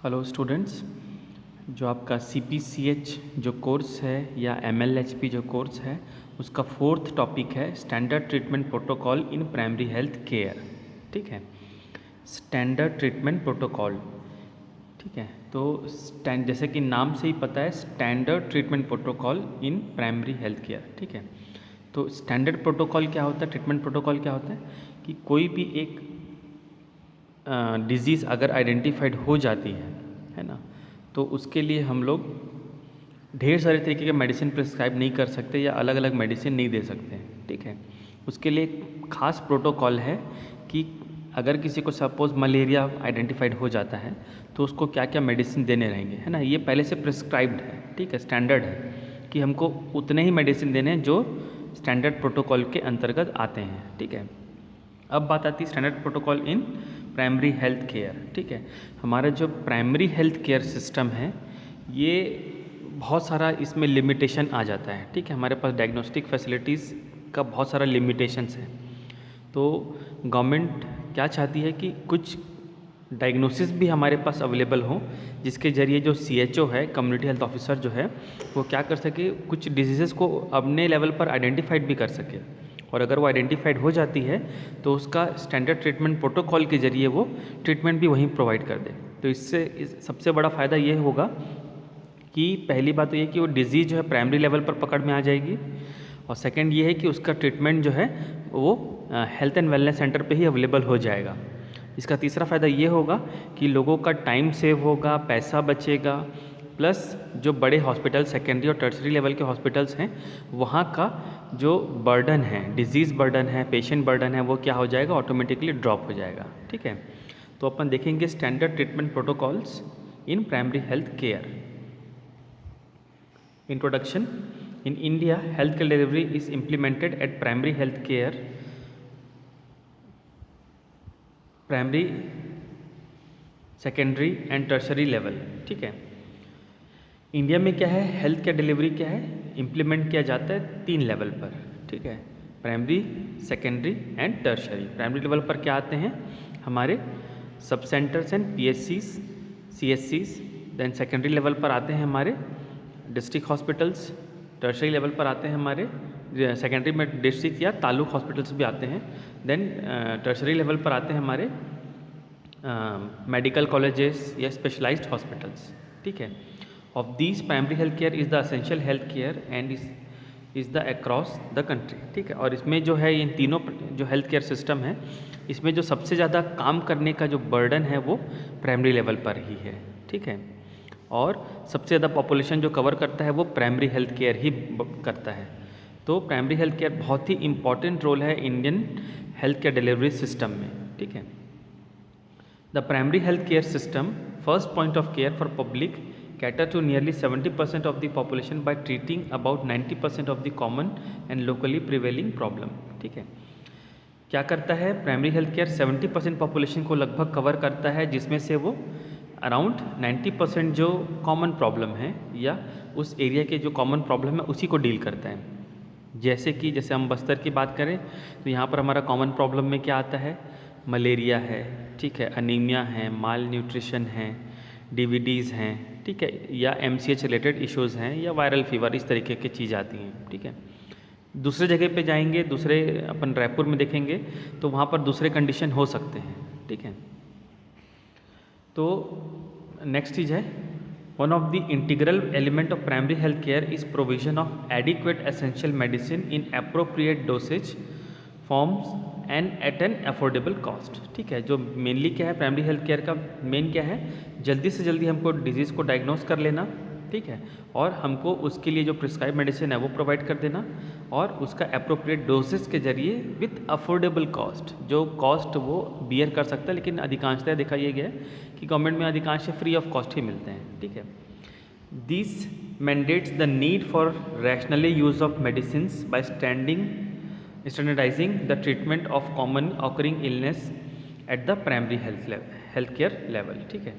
Hello students, जो आपका CPCH जो कोर्स है या MLHP जो कोर्स है उसका फोर्थ टॉपिक है standard treatment protocol in primary health care. ठीक है, स्टैंडर्ड ट्रीटमेंट प्रोटोकॉल। ठीक है, तो जैसे कि नाम से ही पता है standard treatment protocol in primary health care. ठीक है, तो स्टैंडर्ड प्रोटोकॉल क्या होता है, ट्रीटमेंट प्रोटोकॉल क्या होता है कि कोई भी एक डिज़ीज़ अगर आइडेंटिफाइड हो जाती है ना, तो उसके लिए हम लोग ढेर सारे तरीके के मेडिसिन प्रिस्क्राइब नहीं कर सकते या अलग अलग मेडिसिन नहीं दे सकते। ठीक है, उसके लिए एक खास प्रोटोकॉल है कि अगर किसी को सपोज़ मलेरिया आइडेंटिफाइड हो जाता है तो उसको क्या क्या मेडिसिन देने रहेंगे, है ना, ये पहले से प्रिस्क्राइब्ड है। ठीक है, स्टैंडर्ड है कि हमको उतने ही मेडिसिन देने हैं जो स्टैंडर्ड प्रोटोकॉल के अंतर्गत आते हैं। ठीक है, अब बात आती है standard protocol in primary health care. ठीक है, हमारा जो प्राइमरी हेल्थ केयर सिस्टम है ये बहुत सारा इसमें लिमिटेशन आ जाता है। ठीक है, हमारे पास डायग्नोस्टिक फैसिलिटीज़ का बहुत सारा लिमिटेशंस है। तो गवर्नमेंट क्या चाहती है कि कुछ डायग्नोसिस भी हमारे पास अवेलेबल हो जिसके ज़रिए जो CHO है, कम्युनिटी हेल्थ ऑफिसर जो है, वो क्या कर सके, कुछ डिजीज़ को अपने लेवल पर आइडेंटिफाइड भी कर सके। और अगर वो आइडेंटिफाइड हो जाती है तो उसका स्टैंडर्ड ट्रीटमेंट प्रोटोकॉल के ज़रिए वो ट्रीटमेंट भी वहीं प्रोवाइड कर दे। तो इससे सबसे बड़ा फ़ायदा ये होगा कि पहली बात तो ये कि वो डिज़ीज़ जो है प्राइमरी लेवल पर पकड़ में आ जाएगी, और सेकंड ये है कि उसका ट्रीटमेंट जो है वो हेल्थ एंड वेलनेस सेंटर पे ही अवेलेबल हो जाएगा। इसका तीसरा फ़ायदा ये होगा कि लोगों का टाइम सेव होगा, पैसा बचेगा, प्लस जो बड़े हॉस्पिटल सेकेंडरी और टर्शरी लेवल के हॉस्पिटल्स हैं वहाँ का जो बर्डन है, डिजीज़ बर्डन है, पेशेंट बर्डन है, वो क्या हो जाएगा, ऑटोमेटिकली ड्रॉप हो जाएगा। ठीक है, तो अपन देखेंगे standard treatment protocols in primary health care. Introduction. In India health care delivery is implemented eight primary health care, primary, secondary and tertiary level. ठीक है, इंडिया में क्या है, हेल्थ केयर डिलीवरी क्या है, इम्प्लीमेंट किया जाता है 3 लेवल पर। ठीक है, primary, secondary and tertiary. Primary level पर क्या आते हैं हमारे sub centres and PSCs, CSCs। Then secondary level पर आते हैं हमारे डिस्ट्रिक्ट हॉस्पिटल्स। टर्शरी लेवल पर आते हैं हमारे सेकेंडरी में डिस्ट्रिक्ट या तालुक हॉस्पिटल्स भी आते हैं। देन टर्शरी लेवल पर आते हैं हमारे मेडिकल कॉलेजेस या स्पेशलाइज्ड हॉस्पिटल्स। ठीक है, of these primary health care is the essential health care and is the across the country. ठीक है, और इसमें जो है इन तीनों जो हेल्थ केयर सिस्टम है इसमें जो सबसे ज़्यादा काम करने का जो बर्डन है वो प्राइमरी लेवल पर ही है। ठीक है, और सबसे ज़्यादा पॉपुलेशन जो कवर करता है वो प्राइमरी हेल्थ केयर ही करता है। तो प्राइमरी हेल्थ केयर बहुत ही इम्पॉर्टेंट रोल है Indian health care delivery system में। ठीक है, the primary health care system first point of care for public cater to nearly 70% of the population by treating about 90% of the common and locally prevailing problem। ठीक है, क्या करता है primary health care, 70% population को लगभग cover करता है, जिसमें से वो अराउंड 90% जो कॉमन प्रॉब्लम है या उस एरिया के जो कॉमन प्रॉब्लम है उसी को डील करता है। जैसे हम बस्तर की बात करें तो यहाँ पर हमारा कॉमन प्रॉब्लम में क्या आता है, मलेरिया है, ठीक है, अनीमिया है, माल न्यूट्रिशन है, DVDs हैं, ठीक है, या MCH रिलेटेड इश्यूज़ हैं, या वायरल फीवर, इस तरीके की चीज़ आती हैं। ठीक है, दूसरे जगह पे जाएंगे, दूसरे अपन रायपुर में देखेंगे तो वहाँ पर दूसरे कंडीशन हो सकते हैं। ठीक है, तो नेक्स्ट चीज़ है, one of the integral element of primary health care is provision of adequate essential medicine in appropriate dosage forms and at an affordable cost. ठीक है, जो मेनली क्या है प्राइमरी हेल्थ केयर का मेन क्या है, जल्दी से जल्दी हमको डिजीज़ को डायग्नोस कर लेना। ठीक है, और हमको उसके लिए जो प्रिस्क्राइब मेडिसिन है वो प्रोवाइड कर देना, और उसका अप्रोप्रिएट डोसेस के जरिए विथ अफोर्डेबल कॉस्ट, जो कॉस्ट वो बियर कर सकता है, लेकिन अधिकांशतः देखा ये गया है कि गवर्नमेंट में अधिकांश फ्री ऑफ कॉस्ट ही मिलते हैं। ठीक है, this mandates the need for rationally use of medicine bye standardising the treatment of common occurring illness at the primary health care level. ठीक है,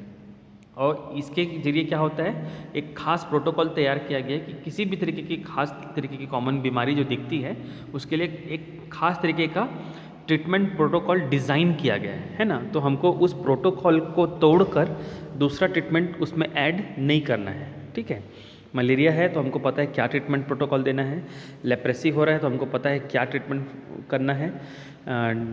और इसके जरिए क्या होता है, एक खास प्रोटोकॉल तैयार किया गया है कि किसी भी तरीके की खास तरीके की कॉमन बीमारी जो दिखती है उसके लिए एक खास तरीके का ट्रीटमेंट प्रोटोकॉल डिज़ाइन किया गया है ना, तो हमको उस प्रोटोकॉल को तोड़कर दूसरा ट्रीटमेंट उसमें ऐड नहीं करना है, ठीक है। मलेरिया है तो हमको पता है क्या ट्रीटमेंट प्रोटोकॉल देना है, लेप्रेसी हो रहा है तो हमको पता है क्या ट्रीटमेंट करना है,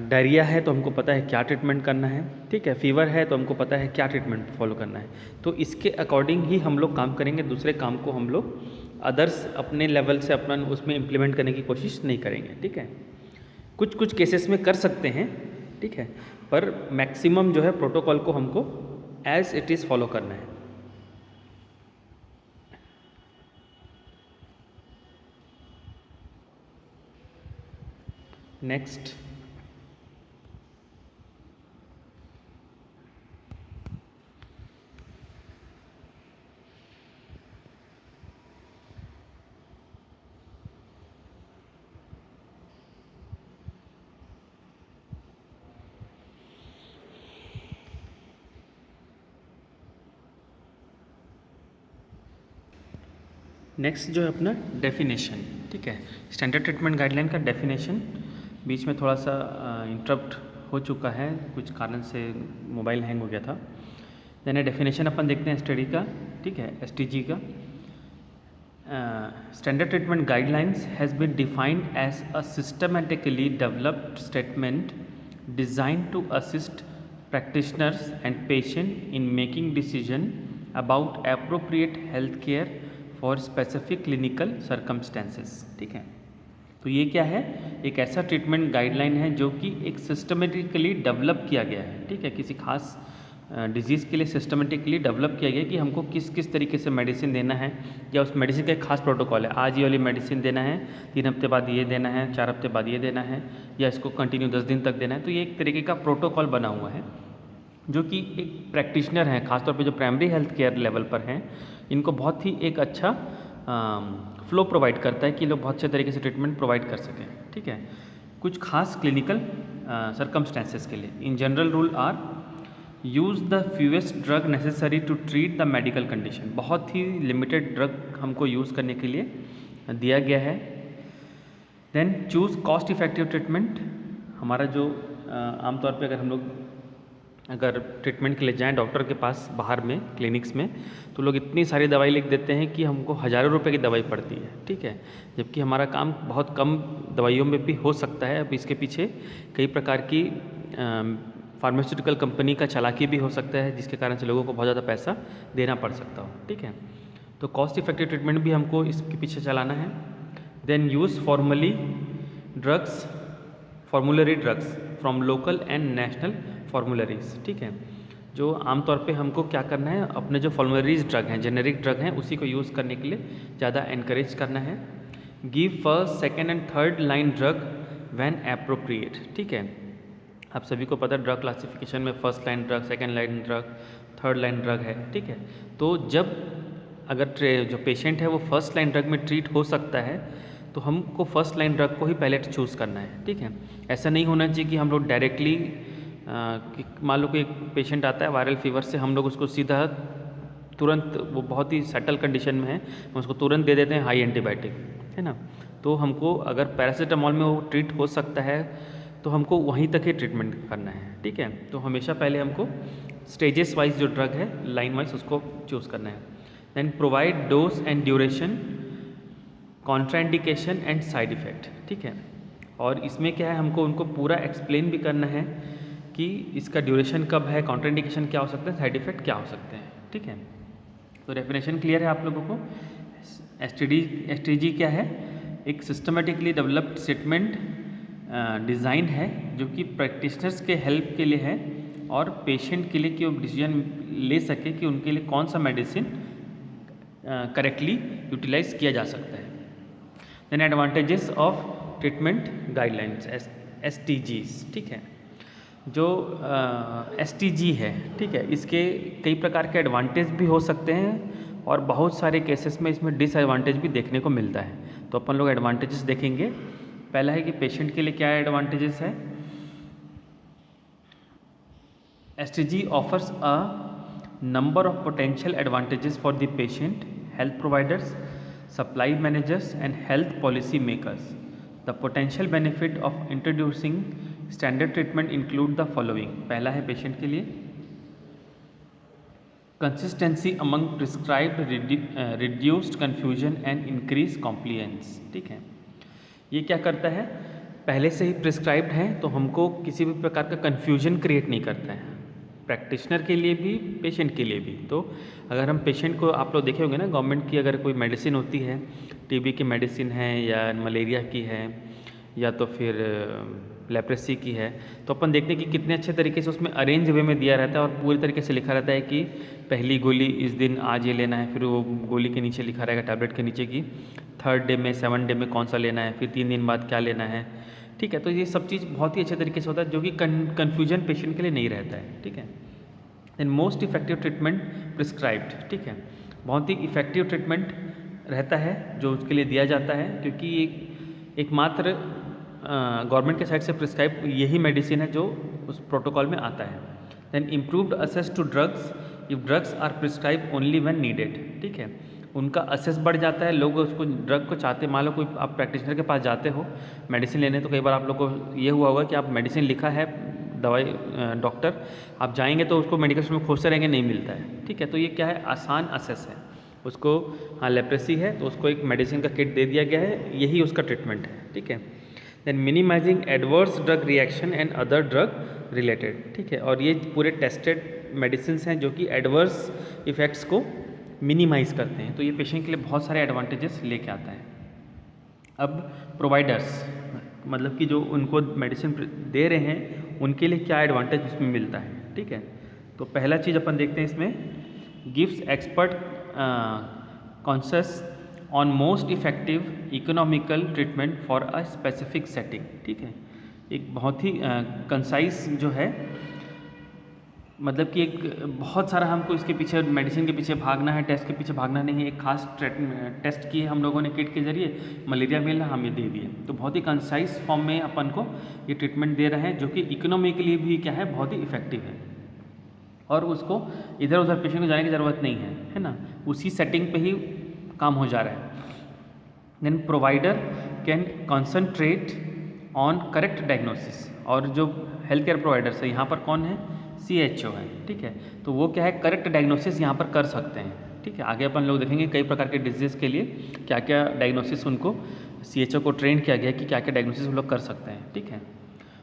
डायरिया है तो हमको पता है क्या ट्रीटमेंट करना है, ठीक है, फीवर है तो हमको पता है क्या ट्रीटमेंट फॉलो करना है। तो इसके अकॉर्डिंग ही हम लोग काम करेंगे, दूसरे काम को हम लोग अदर्स अपने लेवल से अपना उसमें इम्प्लीमेंट करने की कोशिश नहीं करेंगे, ठीक है। कुछ कुछ केसेस में कर सकते हैं, ठीक है, पर मैक्सिमम जो है प्रोटोकॉल को हमको एज इट इज़ फॉलो करना है। नेक्स्ट, नेक्स्ट जो है अपना डेफिनेशन, ठीक है। स्टैंडर्ड ट्रीटमेंट गाइडलाइन का डेफिनेशन बीच में थोड़ा सा इंटरप्ट हो चुका है, कुछ कारण से मोबाइल हैंग हो गया था। यानी डेफिनेशन अपन देखते हैं स्टडी का, ठीक है, STG का। Standard treatment guidelines has been defined as a systematically developed statement design to assist practitioners and patient in making decision about appropriate health care for specific clinical circumstances, ठीक है। तो ये क्या है, एक ऐसा ट्रीटमेंट गाइडलाइन है जो कि एक सिस्टमेटिकली डेवलप किया गया है, ठीक है, किसी खास डिजीज़ के लिए सिस्टमेटिकली डेवलप किया गया कि हमको किस किस तरीके से मेडिसिन देना है, या उस मेडिसिन का एक खास प्रोटोकॉल है, आज ये वाली मेडिसिन देना है, 3 हफ्ते बाद ये देना है, 4 हफ्ते बाद ये देना है, या इसको कंटिन्यू 10 दिन तक देना है। तो ये एक तरीके का प्रोटोकॉल बना हुआ है जो कि एक प्रैक्टिशनर हैं, खासतौर पे जो प्राइमरी हेल्थ केयर लेवल पर हैं, इनको बहुत ही एक अच्छा फ्लो प्रोवाइड करता है कि लोग बहुत अच्छे तरीके से ट्रीटमेंट प्रोवाइड कर सकें, ठीक है, कुछ खास क्लिनिकल सर्कमस्टेंसेस के लिए। In general rule are use the fewest drug necessary to treat the medical condition, बहुत ही लिमिटेड ड्रग हमको यूज़ करने के लिए दिया गया है। Then choose cost effective treatment, हमारा जो आमतौर पे अगर हम लोग अगर ट्रीटमेंट के लिए जाएं डॉक्टर के पास बाहर में क्लिनिक्स में, तो लोग इतनी सारी दवाई लिख देते हैं कि हमको हज़ारों रुपए की दवाई पड़ती है, ठीक है, जबकि हमारा काम बहुत कम दवाइयों में भी हो सकता है। अब इसके पीछे कई प्रकार की फार्मास्यूटिकल कंपनी का चालाकी भी हो सकता है, जिसके कारण से लोगों को बहुत ज़्यादा पैसा देना पड़ सकता हो, ठीक है। तो कॉस्ट इफेक्टिव ट्रीटमेंट भी हमको इसके पीछे चलाना है। Then use formulary drugs from local and national formularies, ठीक है, जो आमतौर पे हमको क्या करना है, अपने जो फॉर्मुलरीज ड्रग हैं, जेनेरिक ड्रग हैं, उसी को यूज़ करने के लिए ज़्यादा एनकरेज करना है। Give first, second and third line drug when appropriate, ठीक है। आप सभी को पता है ड्रग क्लासिफिकेशन में first line drug, second line drug, third line drug है, ठीक है। तो जब अगर जो पेशेंट है वो फर्स्ट लाइन ड्रग में ट्रीट हो सकता है, तो हमको फर्स्ट लाइन ड्रग को ही पहले चूज़ करना है, ठीक है। ऐसा नहीं होना चाहिए कि हम लोग डायरेक्टली मान लो कि एक पेशेंट आता है वायरल फीवर से, हम लोग उसको सीधा तुरंत, वो बहुत ही सटल कंडीशन में है, हम उसको तुरंत दे देते हैं हाई एंटीबायोटिक, है ना। तो हमको अगर पैरासीटामॉल में वो ट्रीट हो सकता है तो हमको वहीं तक ही ट्रीटमेंट करना है, ठीक है। तो हमेशा पहले हमको स्टेजेस वाइज जो ड्रग है, लाइन वाइज, उसको चूज़ करना है। Then provide dose and duration, contraindication and side effect, ठीक है। और इसमें क्या है, हमको उनको पूरा एक्सप्लेन भी करना है कि इसका ड्यूरेशन कब है, कॉन्ट्राइंडिकेशन क्या हो सकता है, साइड इफ़ेक्ट क्या हो सकते हैं, ठीक है। तो डेफिनेशन क्लियर है आप लोगों को। STG क्या है, एक सिस्टमेटिकली डेवलप्ड स्टेटमेंट डिज़ाइन है जो कि प्रैक्टिशनर्स के हेल्प के लिए है और पेशेंट के लिए कि वो डिसीजन ले सके कि उनके लिए कौन सा मेडिसिन करेक्टली यूटिलाइज किया जा सकता है। Then advantages of treatment guidelines, STGs, ठीक है। जो STG है, ठीक है, इसके कई प्रकार के एडवांटेज भी हो सकते हैं और बहुत सारे केसेस में इसमें डिसएडवांटेज भी देखने को मिलता है। तो अपन लोग एडवांटेजेस देखेंगे। पहला है कि पेशेंट के लिए क्या एडवांटेजेस है। STG offers a number of potential advantages for the patient, health providers, supply managers and health policy makers. The potential benefit of introducing standard treatment include the following. पहला है पेशेंट के लिए consistency among prescribed, reduced confusion and increase compliance. ठीक है, ये क्या करता है, पहले से ही प्रिस्क्राइब्ड है तो हमको किसी भी प्रकार का कन्फ्यूजन क्रिएट नहीं करता है, प्रैक्टिशनर के लिए भी पेशेंट के लिए भी। तो अगर हम पेशेंट को, आप लोग देखे होंगे ना, गवर्नमेंट की अगर कोई मेडिसिन होती है, टीबी की मेडिसिन है या मलेरिया की है या तो फिर लेप्रेसी की है, तो अपन देखते हैं कि कितने अच्छे तरीके से उसमें अरेंज वे में दिया रहता है और पूरी तरीके से लिखा रहता है कि पहली गोली इस दिन आज ये लेना है, फिर वो गोली के नीचे लिखा रहेगा टैबलेट के नीचे कि 3rd डे में 7 डे में कौन सा लेना है, फिर 3 दिन बाद क्या लेना है। ठीक है, तो ये सब चीज़ बहुत ही अच्छे तरीके से होता है जो कि कन्फ्यूजन पेशेंट के लिए नहीं रहता है। ठीक है, then most effective treatment prescribed. ठीक है, बहुत ही इफेक्टिव ट्रीटमेंट रहता है जो उसके लिए दिया जाता है, क्योंकि एकमात्र गवर्नमेंट के साइड से प्रिस्क्राइब यही मेडिसिन है जो उस प्रोटोकॉल में आता है। Then improved access to drugs if drugs are prescribe only when needed. ठीक है, उनका असेस बढ़ जाता है, लोग उसको ड्रग को चाहते, मान लो कोई आप प्रैक्टिशनर के पास जाते हो मेडिसिन लेने, तो कई बार आप लोग को ये हुआ होगा कि आप मेडिसिन लिखा है दवाई डॉक्टर, आप जाएंगे तो उसको मेडिकल स्टोर में खोजते रहेंगे, नहीं मिलता है। ठीक है, तो ये क्या है, आसान असेस है। उसको हाँ लेप्रेसी है तो उसको एक मेडिसिन का किट दे दिया गया है, यही उसका ट्रीटमेंट है। ठीक है, then minimising adverse drug reaction and other drug related. ठीक है, और ये पूरे टेस्टेड मेडिसिन हैं जो कि एडवर्स इफ़ेक्ट्स को मिनिमाइज करते हैं, तो ये पेशेंट के लिए बहुत सारे एडवांटेजेस लेके आता है। अब प्रोवाइडर्स, मतलब कि जो उनको मेडिसिन दे रहे हैं उनके लिए क्या एडवांटेज उसमें मिलता है। ठीक है, तो पहला चीज़ अपन देखते हैं इसमें, gives expert consensus on most effective economical treatment for a specific setting. ठीक है, एक बहुत ही कंसाइज जो है, मतलब कि एक बहुत सारा हमको इसके पीछे मेडिसिन के पीछे भागना है, टेस्ट के पीछे भागना नहीं है, एक खास टेस्ट किए हम लोगों ने किट के जरिए, मलेरिया मिला हम ये दे दिए, तो बहुत ही कंसाइज फॉर्म में अपन को ये ट्रीटमेंट दे रहे हैं जो कि इकोनॉमी के लिए भी क्या है, बहुत ही इफेक्टिव है, और उसको इधर उधर पेशेंट को जाने की ज़रूरत नहीं है ना, उसी सेटिंग पे ही काम हो जा रहा है। Then provider can concentrate on correct diagnosis, और जो हेल्थ केयर प्रोवाइडर्स है यहाँ पर कौन है, CHO है। ठीक है, तो वो क्या है, करेक्ट डायग्नोसिस यहाँ पर कर सकते हैं। ठीक है, आगे अपन लोग देखेंगे कई प्रकार के डिजीज़ के लिए क्या क्या डायग्नोसिस उनको CHO को ट्रेन किया गया कि क्या क्या डायग्नोसिस वो लोग कर सकते हैं। ठीक है,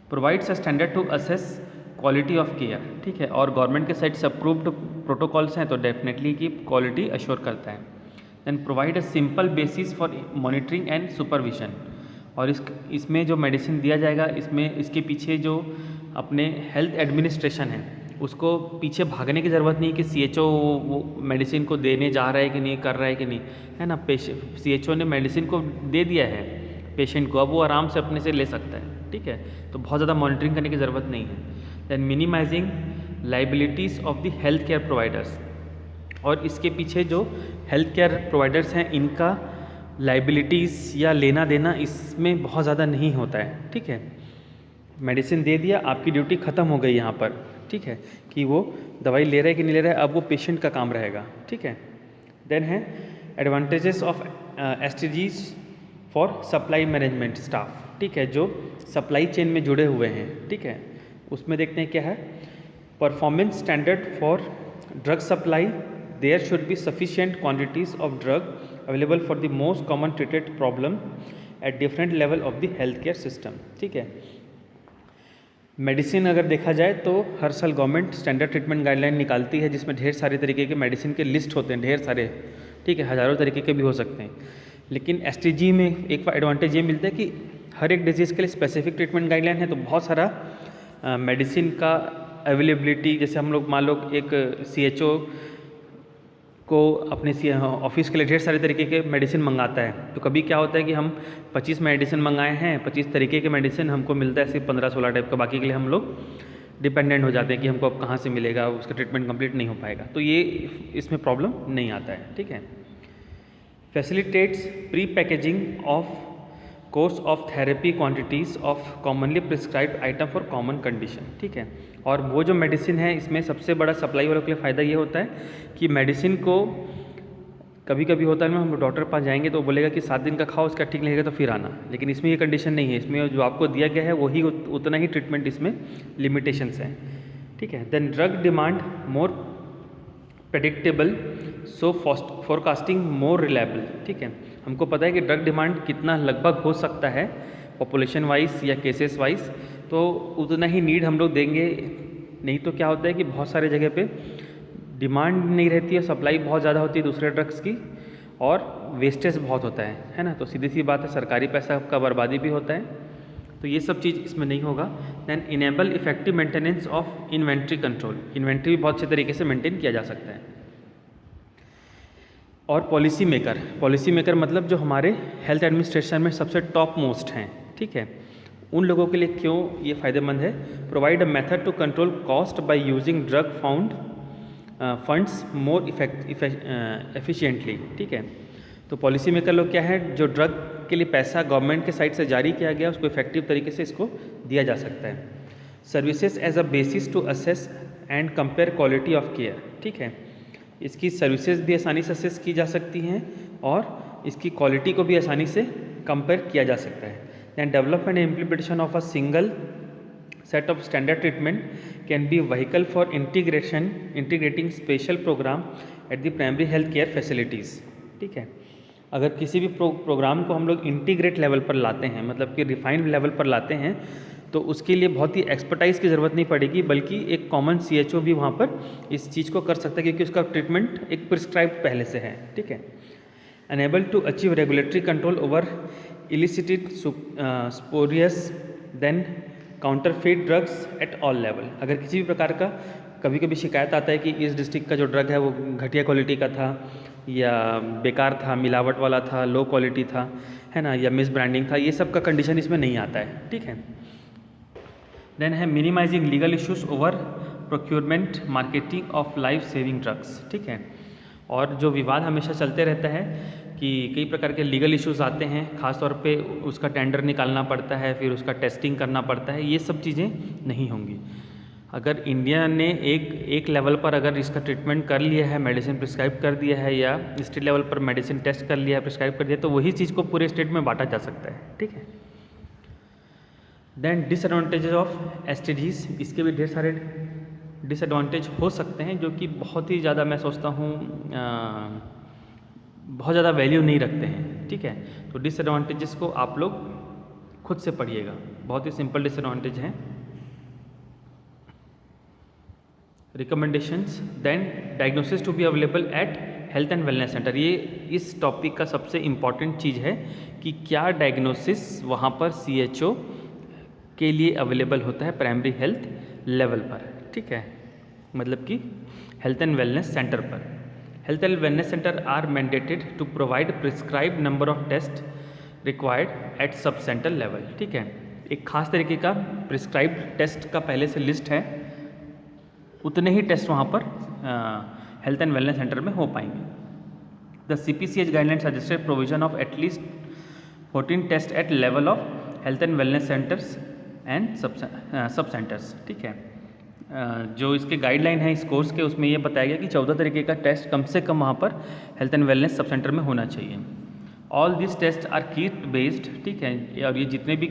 provides a standard to assess quality of care. ठीक है, और गवर्नमेंट के साइड से अप्रूव्ड प्रोटोकॉल्स हैं तो डेफिनेटली की क्वालिटी अश्योर करता है। Then provide a simple basis for monitoring and supervision, और इसमें जो मेडिसिन दिया जाएगा, इसमें इसके पीछे जो अपने हेल्थ एडमिनिस्ट्रेशन है उसको पीछे भागने की ज़रूरत नहीं कि CHO वो मेडिसिन को देने जा रहा है कि नहीं, कर रहा है कि नहीं, है ना। CHO ने मेडिसिन को दे दिया है पेशेंट को, अब वो आराम से अपने से ले सकता है। ठीक है, तो बहुत ज़्यादा मॉनिटरिंग करने की ज़रूरत नहीं है। Then minimizing liabilities of the health care providers, और इसके पीछे जो हेल्थ केयर प्रोवाइडर्स हैं इनका लाइबिलिटीज़ या लेना देना इसमें बहुत ज़्यादा नहीं होता है। ठीक है, मेडिसिन दे दिया, आपकी ड्यूटी ख़त्म हो गई यहाँ पर। ठीक है, कि वो दवाई ले रहा है कि नहीं ले रहा है, अब वो पेशेंट का काम रहेगा। ठीक है, देन है advantages of STGs for supply management staff. ठीक है, जो सप्लाई चेन में जुड़े हुए हैं। ठीक है, उसमें देखते हैं क्या है, performance standard for drug supply, there should be sufficient quantities of drug available for the most common treated problem at different level of the health care system. ठीक है, मेडिसिन अगर देखा जाए तो हर साल गवर्नमेंट स्टैंडर्ड ट्रीटमेंट गाइडलाइन निकालती है जिसमें ढेर सारे तरीके के मेडिसिन के लिस्ट होते हैं, ढेर सारे। ठीक है, हज़ारों तरीके के भी हो सकते हैं, लेकिन STG में एक एडवांटेज ये मिलता है कि हर एक डिजीज़ के लिए स्पेसिफिक ट्रीटमेंट गाइडलाइन है, तो बहुत सारा मेडिसिन का अवेलेबिलिटी, जैसे हम लोग मान लो एक CHO को अपने ऑफिस के लिए ढेर सारे तरीके के मेडिसिन मंगाता है, तो कभी क्या होता है कि हम 25 मेडिसिन मंगाए हैं, 25 तरीके के मेडिसिन हमको मिलता है सिर्फ 15-16 टाइप का, बाकी के लिए हम लोग डिपेंडेंट हो जाते हैं कि हमको अब कहाँ से मिलेगा, उसका ट्रीटमेंट कंप्लीट नहीं हो पाएगा, तो ये इसमें प्रॉब्लम नहीं आता है। ठीक है, facilitates pre packaging of course of therapy quantities of commonly prescribed item for common condition. ठीक है, और वो जो मेडिसिन है इसमें सबसे बड़ा सप्लाई वालों के लिए फ़ायदा ये होता है कि मेडिसिन को कभी कभी होता है ना, हम डॉक्टर के पास जाएंगे तो बोलेगा कि 7 दिन का खाओ, उसका ठीक लगेगा तो फिर आना, लेकिन इसमें ये कंडीशन नहीं है। इसमें जो आपको दिया गया है वही उतना ही ट्रीटमेंट, इसमें लिमिटेशंस हैं, ठीक है। Then drug demand more predictable, so forecasting more reliable, ठीक है। हमको पता है कि ड्रग डिमांड कितना लगभग हो सकता है पॉपुलेशन वाइज या केसेस वाइज, तो उतना ही नीड हम लोग देंगे। नहीं तो क्या होता है कि बहुत सारे जगह पे डिमांड नहीं रहती है, सप्लाई बहुत ज़्यादा होती है दूसरे ड्रग्स की, और वेस्टेज बहुत होता है ना। तो सीधी सी बात है, सरकारी पैसा का बर्बादी भी होता है, तो ये सब चीज़ इसमें नहीं होगा। Then enable effective maintenance of inventory control, inventory भी बहुत अच्छे तरीके से मेंटेन किया जा सकता है। और पॉलिसी मेकर मतलब जो हमारे हेल्थ एडमिनिस्ट्रेशन में सबसे टॉप मोस्ट हैं, ठीक है, उन लोगों के लिए क्यों ये फ़ायदेमंद है। Provide a method to control cost by using drug found funds more efficiently, ठीक है। तो पॉलिसी मेकर लोग क्या है, जो ड्रग के लिए पैसा गवर्नमेंट के साइड से जारी किया गया उसको इफेक्टिव तरीके से इसको दिया जा सकता है। Services as a basis to assess and compare quality of care, ठीक है। इसकी सर्विसेज भी आसानी से असेस की जा सकती हैं और इसकी क्वालिटी को भी आसानी से कंपेयर किया जा सकता है। Then development and implementation of a single set of standard treatment can be vehicle for integrating special program at the primary health care facilities, ठीक है। अगर किसी भी प्रोग्राम को हम लोग इंटीग्रेट लेवल पर लाते हैं, मतलब कि रिफाइंड लेवल पर लाते हैं, तो उसके लिए बहुत ही एक्सपर्टाइज की ज़रूरत नहीं पड़ेगी, बल्कि एक कॉमन CHO भी वहाँ पर इस चीज़ को कर सकता है, क्योंकि उसका ट्रीटमेंट एक प्रिस्क्राइब्ड पहले से है, ठीक है। Enable to achieve regulatory control over illicit spurious then counterfeit drugs at all level. अगर किसी भी प्रकार का कभी कभी शिकायत आता है कि इस डिस्ट्रिक्ट का जो ड्रग है वो घटिया क्वालिटी का था, या बेकार था, मिलावट वाला था, लो क्वालिटी था, है ना, या मिस ब्रांडिंग था, ये सब का कंडीशन इसमें नहीं आता है, ठीक है। देन है minimizing legal issues over procurement marketing of life saving drugs, ठीक है। और जो विवाद हमेशा चलते रहता है कि कई प्रकार के लीगल इश्यूज आते हैं, ख़ास तौर पे उसका टेंडर निकालना पड़ता है, फिर उसका टेस्टिंग करना पड़ता है, ये सब चीज़ें नहीं होंगी। अगर इंडिया ने एक लेवल पर अगर इसका ट्रीटमेंट कर लिया है, मेडिसिन प्रिस्क्राइब कर दिया है, या स्टेट लेवल पर मेडिसिन टेस्ट कर लिया है, प्रिस्क्राइब कर दिया, तो वही चीज़ को पूरे स्टेट में बांटा जा सकता है, ठीक है। देन डिसएडवांटेजेस ऑफ STDs, इसके भी ढेर सारे डिसएडवांटेज हो सकते हैं, जो कि बहुत ही ज़्यादा मैं सोचता हूँ बहुत ज़्यादा वैल्यू नहीं रखते हैं, ठीक है। तो डिसएडवांटेजेस को आप लोग खुद से पढ़िएगा, बहुत ही सिंपल डिसएडवांटेज हैं। Recommendations, then diagnosis to be available at health and wellness center. ये इस टॉपिक का सबसे इम्पॉर्टेंट चीज़ है कि क्या डायग्नोसिस वहाँ पर CHO के लिए अवेलेबल होता है प्राइमरी हेल्थ लेवल पर, ठीक है, मतलब कि हेल्थ एंड वेलनेस सेंटर पर। Health and wellness center are mandated to provide prescribe number of test required at sub center level, ठीक है। एक खास तरीके का प्रिस्क्राइब टेस्ट का पहले से लिस्ट है, उतने ही टेस्ट वहाँ पर हेल्थ एंड वेलनेस सेंटर में हो पाएंगे। The CPCH guideline suggested provision of at least 14 test at level of health and wellness centers and sub centers, ठीक है। जो इसके गाइडलाइन है इस कोर्स के, उसमें ये बताया गया कि 14 तरीके का टेस्ट कम से कम वहाँ पर health and wellness sub center में होना चाहिए। All this test are kit based, ठीक है, और ये जितने भी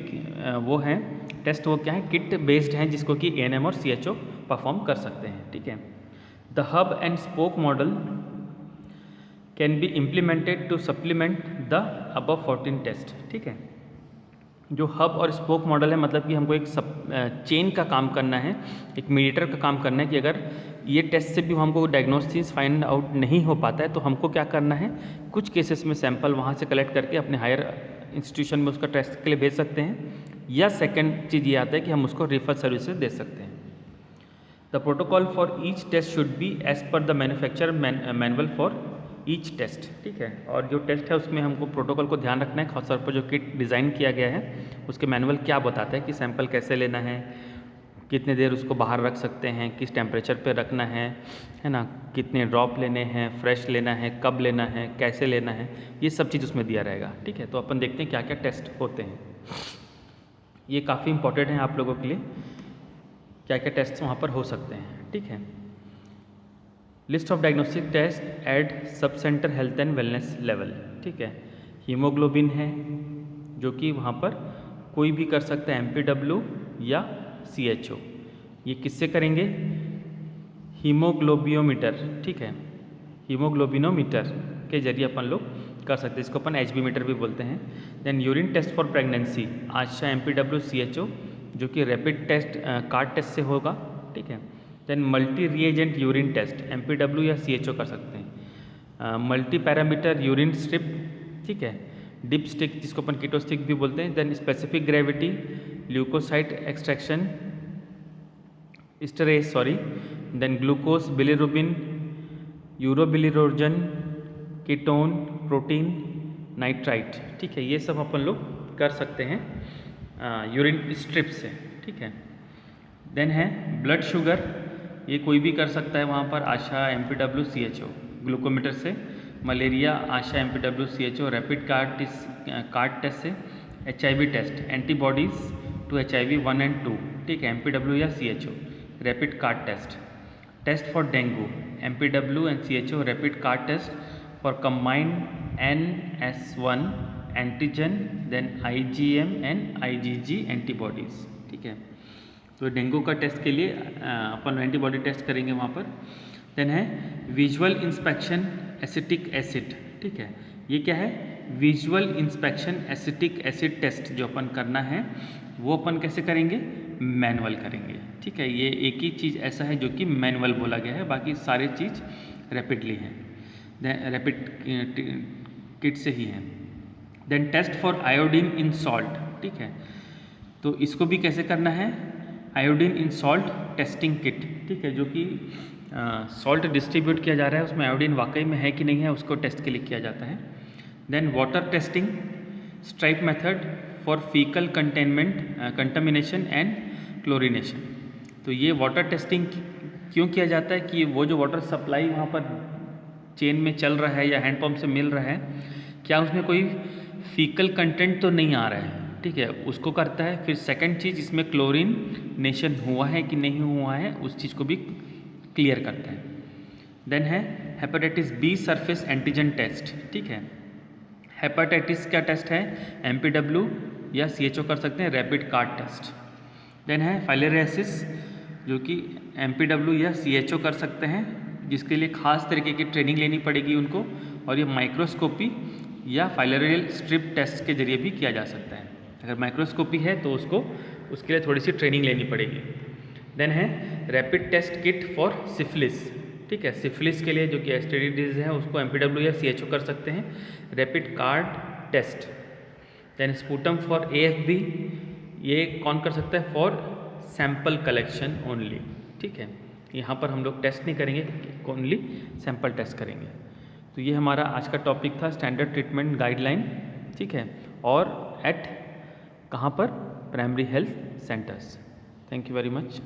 वो हैं टेस्ट, वो क्या है, किट बेस्ड हैं, जिसको कि ANM और CHO परफॉर्म कर सकते हैं, ठीक है। The hub and spoke model can be implemented to supplement the above 14 test, ठीक है। जो हब और स्पोक मॉडल है, मतलब कि हमको एक चेन का काम करना है, एक मीडिएटर का काम करना है, कि अगर ये टेस्ट से भी हमको डायग्नोसिस फाइंड आउट नहीं हो पाता है तो हमको क्या करना है, कुछ केसेस में सैंपल वहाँ से कलेक्ट करके अपने हायर इंस्टीट्यूशन में उसका टेस्ट के लिए भेज सकते हैं, या सेकंड चीज़ ये आता है कि हम उसको रेफर सर्विसेज दे सकते हैं। The protocol for each test should be as per the manufacturer manual for each test, ठीक है। और जो टेस्ट है उसमें हमको प्रोटोकॉल को ध्यान रखना है, खासतौर पर जो किट डिज़ाइन किया गया है उसके मैनुअल क्या बताता है कि सैंपल कैसे लेना है, कितने देर उसको बाहर रख सकते हैं, किस टेम्परेचर पे रखना है ना, कितने ड्रॉप लेने हैं, फ्रेश लेना है, कब लेना है, कैसे लेना है, ये सब चीज़ उसमें दिया रहेगा, ठीक है। तो अपन देखते हैं क्या क्या टेस्ट होते हैं, ये काफ़ी इंपॉर्टेंट है आप लोगों के लिए, क्या क्या टेस्ट वहाँ पर हो सकते हैं, ठीक है। List of diagnostic test at sub center health and wellness level, ठीक है। हीमोग्लोबिन है जो कि वहाँ पर कोई भी कर सकता है, MPW या CHO। ये किससे करेंगे? हीमोग्लोबियोमीटर, ठीक है, हीमोग्लोबिनोमीटर के जरिए अपन लोग कर सकते हैं, इसको अपन HB मीटर भी बोलते हैं। Then urine test for pregnancy, ASHA, MPW, CHO, जो कि रैपिड टेस्ट कार्ड टेस्ट से होगा, ठीक है। Then multi reagent urine test, MPW या CHO कर सकते हैं। मल्टी पैरामीटर यूरिन स्ट्रिप, ठीक है, डिप स्टिक जिसको अपन कीटो स्टिक भी बोलते हैं। Then specific gravity, leukocyte extraction esterase, then glucose, bilirubin, urobilinogen, ketone, protein, nitrite, ठीक है, ये सब अपन लोग कर सकते हैं यूरिन स्ट्रिप से, ठीक है। देन है ब्लड शुगर, ये कोई भी कर सकता है वहाँ पर, आशा, MPW, CHO, ग्लूकोमीटर से। Malaria, ASHA, MPW, CHO, rapid card test से। HIV test, antibodies to HIV 1 and 2, ठीक है, MPW या CHO, rapid card test. Test for dengue, MPW and CHO, rapid card test for combined NS1 antigen, then IgM and IgG antibodies, ठीक है। तो dengue का test के लिए अपन antibody test करेंगे वहाँ पर। देन है विजुअल इंस्पेक्शन एसिटिक एसिड, ठीक है, ये क्या है? Visual inspection acetic acid test जो अपन करना है वो अपन कैसे करेंगे? मैनुअल करेंगे, ठीक है। ये एक ही चीज़ ऐसा है जो कि मैनुअल बोला गया है, बाकी सारी चीज़ रैपिडली है, रैपिड किट से ही है। Then test for iodine in salt, ठीक है, तो इसको भी कैसे करना है? Iodine in salt testing kit, ठीक है, जो कि सॉल्ट डिस्ट्रीब्यूट किया जा रहा है, उसमें आयोडीन वाकई में है कि नहीं है उसको टेस्ट के लिए किया जाता है। Then water testing, stripe method for fecal contamination and chlorination. तो ये वाटर टेस्टिंग क्यों किया जाता है कि वो जो वाटर सप्लाई वहाँ पर चेन में चल रहा है या हैंडपम्प से मिल रहा है, क्या उसमें कोई फीकल कंटेंट तो नहीं आ रहा है, ठीक है, उसको करता है। फिर सेकंड चीज़, इसमें क्लोरिनेशन हुआ है कि नहीं हुआ है उस चीज़ को भी क्लियर करता है। देन है hepatitis B surface antigen test, ठीक है। हेपेटाइटिस का टेस्ट है, MPW या CHO कर सकते हैं, रैपिड कार्ड टेस्ट। देन है फाइलेरियासिस, जो कि MPW या CHO कर सकते हैं, जिसके लिए खास तरीके की ट्रेनिंग लेनी पड़ेगी उनको, और ये माइक्रोस्कोपी या फाइलेरियल स्ट्रिप टेस्ट के जरिए भी किया जा सकता है। अगर माइक्रोस्कोपी है तो उसके लिए थोड़ी सी ट्रेनिंग लेनी पड़ेगी। देन है rapid test kit for syphilis, ठीक है, सिफिलिस के लिए जो कि एसटीडी डिजीज है उसको MPW या CHO कर सकते हैं, rapid card test. Then sputum for AFB, ये कौन कर सकता है? फॉर सैंपल कलेक्शन ओनली, ठीक है, यहाँ पर हम लोग टेस्ट नहीं करेंगे, ओनली सैंपल टेस्ट करेंगे। तो ये हमारा आज का टॉपिक था, स्टैंडर्ड ट्रीटमेंट गाइडलाइन, ठीक है, और एट कहाँ पर? Primary health centres. Thank you very much.